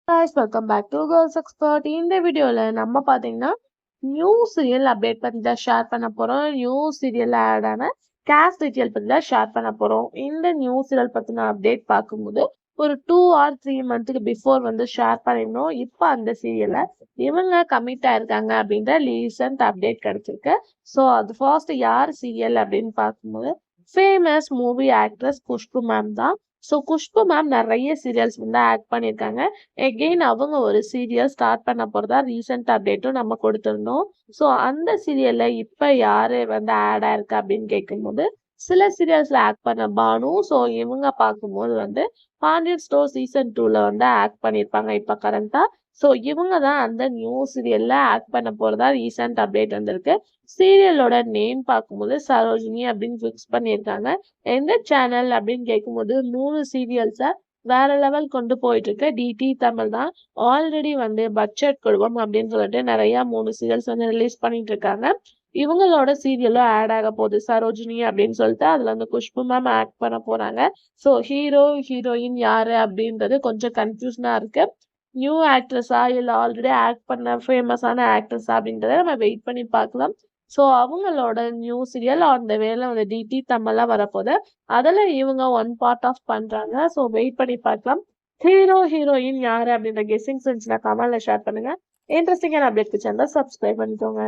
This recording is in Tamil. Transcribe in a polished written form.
guys, welcome back to Girls Expert. இந்த வீடியோல நம்ம பாத்தீங்கன்னா நியூ சீரியல் அப்டேட் பத்தி தான் ஷேர் பண்ண போறோம். நியூ சீரியல் ஆட் ஆன கேஸ்ட் டீடைல் பத்தி தான் ஷேர் பண்ண போறோம். இந்த நியூ சீரியல் பத்தின அப்டேட் பார்க்கும்போது ஒரு 2 or 3 மந்த்துக்கு பிஃபோர் ஷேர் பண்ணிருந்தோம். இப்போ அந்த சீரியல்ல இவங்க கமிட் ஆயிருக்காங்க அப்படின்ற ரீசன்ட் அப்டேட் கிடைச்சிருக்கு. ஸோ அது ஃபர்ஸ்ட் யார் சீரியல் அப்படின்னு பார்க்கும்போது famous movie actress Khushbu ma'am தான். ஸோ குஷ்பு மேம் நிறைய சீரியல்ஸ் ஆக்ட் பண்ணியிருக்காங்க. எகெயின் அவங்க ஒரு சீரியல் ஸ்டார்ட் பண்ண போறதா ரீசெண்ட் அப்டேட்டும் நம்ம கொடுத்துருந்தோம். ஸோ அந்த சீரியல்ல இப்ப யாரு ஆட் ஆயிருக்கு அப்படின்னு கேட்கும்போது சில சீரியல்ஸ்ல ஆக்ட் பண்ண பானு. ஸோ இவங்க பார்க்கும்போது பாண்டியன் ஸ்டோர் சீசன் 2ல ஆக்ட் பண்ணியிருப்பாங்க இப்ப கரண்டா. ஸோ இவங்க தான் அந்த நியூ சீரியல்ல ஆக்ட் பண்ண போறதா ரீசெண்ட் அப்டேட் வந்திருக்கு. சீரியலோட நேம் பார்க்கும்போது சரோஜினி அப்படின்னு ஃபிக்ஸ் பண்ணியிருக்காங்க. எந்த சேனல் அப்படின்னு கேட்கும்போது 3 சீரியல்ஸை வேற லெவல் கொண்டு போயிட்டு இருக்கு. டிடி தமிழ் தான். ஆல்ரெடி பட்ஜெட் குடும்பம் அப்படின்னு சொல்லிட்டு நிறைய 3 சீரியல்ஸ் ரிலீஸ் பண்ணிட்டு இருக்காங்க. இவங்களோட சீரியலும் ஆட் ஆக போகுது சரோஜினி அப்படின்னு சொல்லிட்டு. அதுல குஷ்பு மேம் ஆக்ட் பண்ண போறாங்க. ஸோ ஹீரோ ஹீரோயின் யாரு அப்படின்றது கொஞ்சம் கன்ஃபியூஷனா இருக்கு. நியூ ஆக்ட்ரஸா இல்ல ஆல்ரெடி ஆக்ட் பண்ண ஃபேமஸான ஆக்ட்ரஸா அப்படின்றத நம்ம வெயிட் பண்ணி பார்க்கலாம். ஸோ அவங்களோட நியூ சீரியல் அந்த வேலை டிடி தமிழ்லாம் வரப்போகுது. அதில் இவங்க ஒன் பார்ட் ஆஃப் பண்றாங்க. ஸோ வெயிட் பண்ணி பார்க்கலாம். ஹீரோ ஹீரோயின் யாரு அப்படின்ற கெஸ்ஸிங் சென்ஸ்ல கமெண்ட்ல ஷேர் பண்ணுங்க. இன்ட்ரெஸ்டிங்கான அப்டேட் சேனலை சப்ஸ்கிரைப் பண்ணிக்கோங்க.